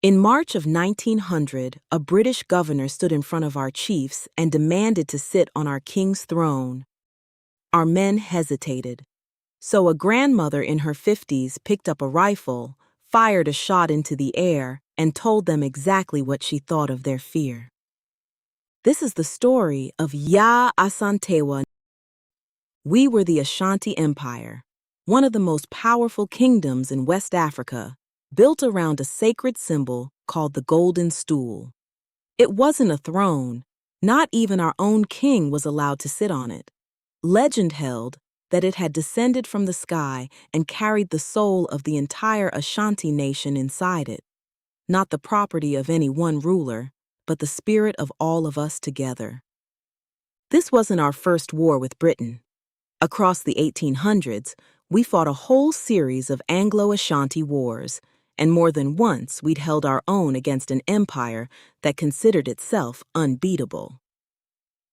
In March of 1900, a British governor stood in front of our chiefs and demanded to sit on our king's throne. Our men hesitated. So a grandmother in her 50s picked up a rifle, fired a shot into the air, and told them exactly what she thought of their fear. This is the story of Asantewaa. We were the Ashanti Empire, one of the most powerful kingdoms in West Africa, built around a sacred symbol called the Golden Stool. It wasn't a throne. Not even our own king was allowed to sit on it. Legend held that it had descended from the sky and carried the soul of the entire Ashanti nation inside it. Not the property of any one ruler, but the spirit of all of us together. This wasn't our first war with Britain. Across the 1800s, we fought a whole series of Anglo-Ashanti wars, and more than once we'd held our own against an empire that considered itself unbeatable.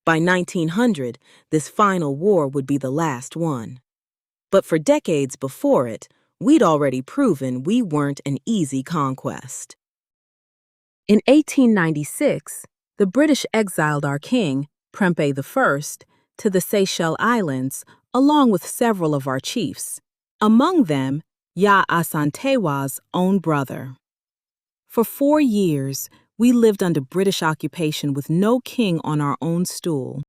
By 1900, this final war would be the last one. But for decades before it, we'd already proven we weren't an easy conquest. In 1896, the British exiled our king, Prempeh I, to the Seychelles Islands, along with several of our chiefs, among them Asantewaa's own brother. For 4 years, we lived under British occupation with no king on our own stool.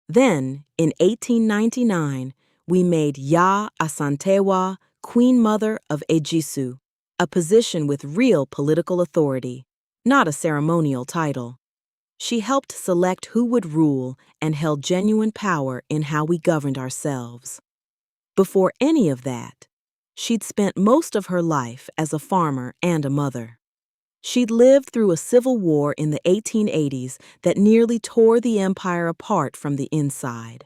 Then, in 1899, we made Asantewaa Queen Mother of Ejisu, a position with real political authority, not a ceremonial title. She helped select who would rule and held genuine power in how we governed ourselves. Before any of that, she'd spent most of her life as a farmer and a mother. She'd lived through a civil war in the 1880s that nearly tore the empire apart from the inside.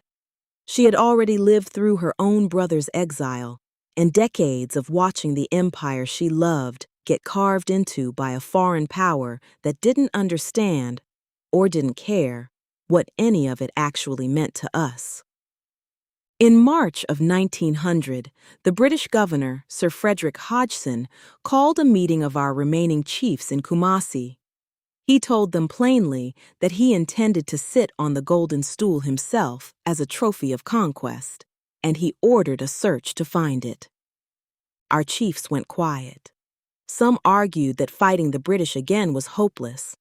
She had already lived through her own brother's exile and decades of watching the empire she loved get carved into by a foreign power that didn't understand, or didn't care, what any of it actually meant to us. In March of 1900, the British governor, Sir Frederick Hodgson, called a meeting of our remaining chiefs in Kumasi. He told them plainly that he intended to sit on the Golden Stool himself as a trophy of conquest, and he ordered a search to find it. Our chiefs went quiet. Some argued that fighting the British again was hopeless,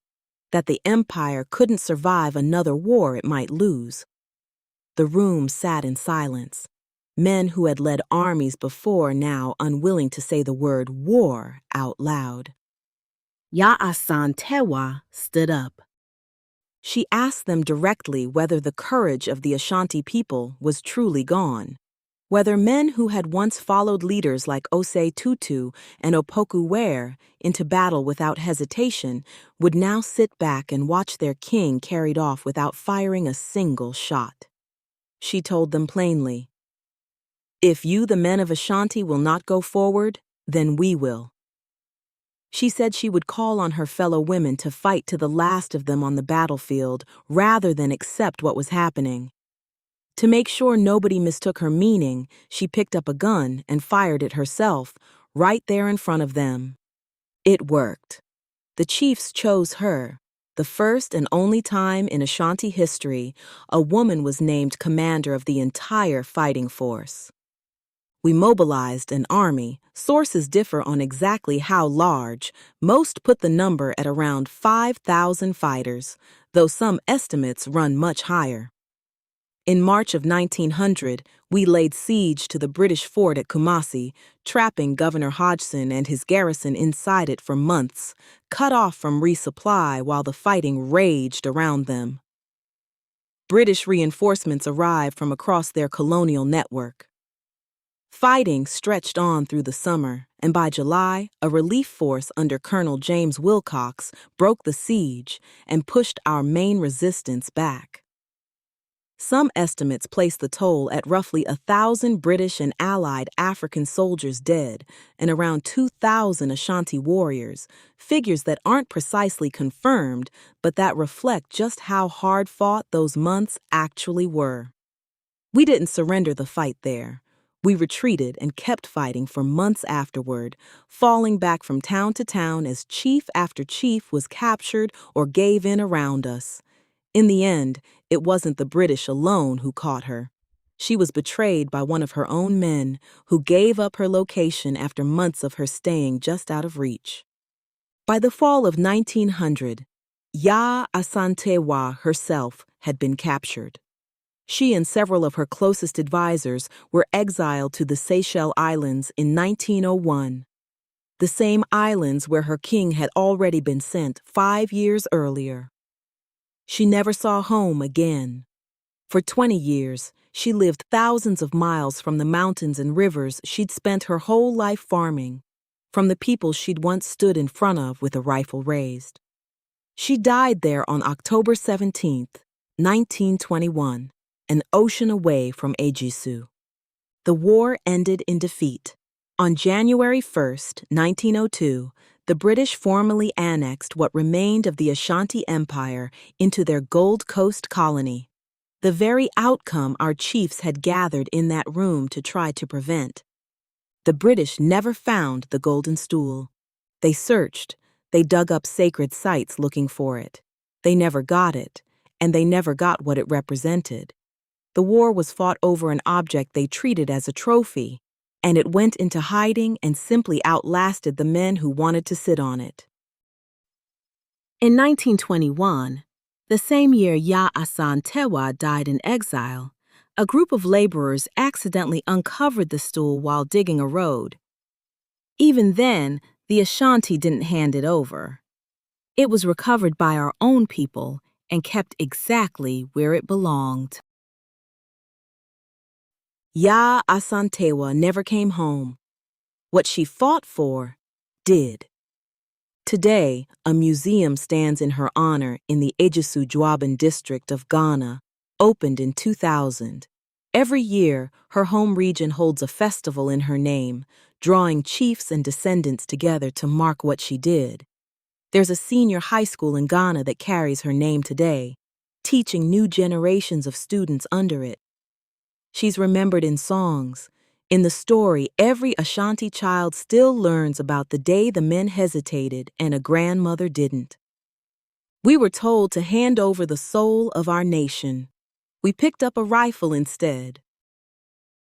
that the empire couldn't survive another war it might lose. The room sat in silence. Men who had led armies before now unwilling to say the word war out loud. Asantewaa stood up. She asked them directly whether the courage of the Ashanti people was truly gone, whether men who had once followed leaders like Osei Tutu and Opoku Ware into battle without hesitation would now sit back and watch their king carried off without firing a single shot. She told them plainly, "If you, the men of Ashanti, will not go forward, then we will." She said she would call on her fellow women to fight to the last of them on the battlefield rather than accept what was happening. To make sure nobody mistook her meaning, she picked up a gun and fired it herself, right there in front of them. It worked. The chiefs chose her. The first and only time in Ashanti history, a woman was named commander of the entire fighting force. We mobilized an army. Sources differ on exactly how large. Most put the number at around 5,000 fighters, though some estimates run much higher. In March of 1900, we laid siege to the British fort at Kumasi, trapping Governor Hodgson and his garrison inside it for months, cut off from resupply while the fighting raged around them. British reinforcements arrived from across their colonial network. Fighting stretched on through the summer, and by July, a relief force under Colonel James Wilcox broke the siege and pushed our main resistance back. Some estimates place the toll at roughly 1,000 British and Allied African soldiers dead and around 2,000 Ashanti warriors, figures that aren't precisely confirmed, but that reflect just how hard-fought those months actually were. We didn't surrender the fight there. We retreated and kept fighting for months afterward, falling back from town to town as chief after chief was captured or gave in around us. In the end, it wasn't the British alone who caught her. She was betrayed by one of her own men, who gave up her location after months of her staying just out of reach. By the fall of 1900, Asantewaa herself had been captured. She and several of her closest advisors were exiled to the Seychelles Islands in 1901, the same islands where her king had already been sent 5 years earlier. She never saw home again. For 20 years, she lived thousands of miles from the mountains and rivers she'd spent her whole life farming, from the people she'd once stood in front of with a rifle raised. She died there on October 17th, 1921, an ocean away from Ejisu. The war ended in defeat. On January 1st, 1902, the British formally annexed what remained of the Ashanti Empire into their Gold Coast colony, the very outcome our chiefs had gathered in that room to try to prevent. The British never found the Golden Stool. They searched, they dug up sacred sites looking for it. They never got it, and they never got what it represented. The war was fought over an object they treated as a trophy, and it went into hiding and simply outlasted the men who wanted to sit on it. In 1921, the same year Asantewaa died in exile, a group of laborers accidentally uncovered the stool while digging a road. Even then, the Ashanti didn't hand it over. It was recovered by our own people and kept exactly where it belonged. Asantewaa never came home. What she fought for, did. Today, a museum stands in her honor in the Ejisu district of Ghana, opened in 2000. Every year, her home region holds a festival in her name, drawing chiefs and descendants together to mark what she did. There's a senior high school in Ghana that carries her name today, teaching new generations of students under it. She's remembered in songs. In the story, every Ashanti child still learns about the day the men hesitated and a grandmother didn't. We were told to hand over the soul of our nation. We picked up a rifle instead.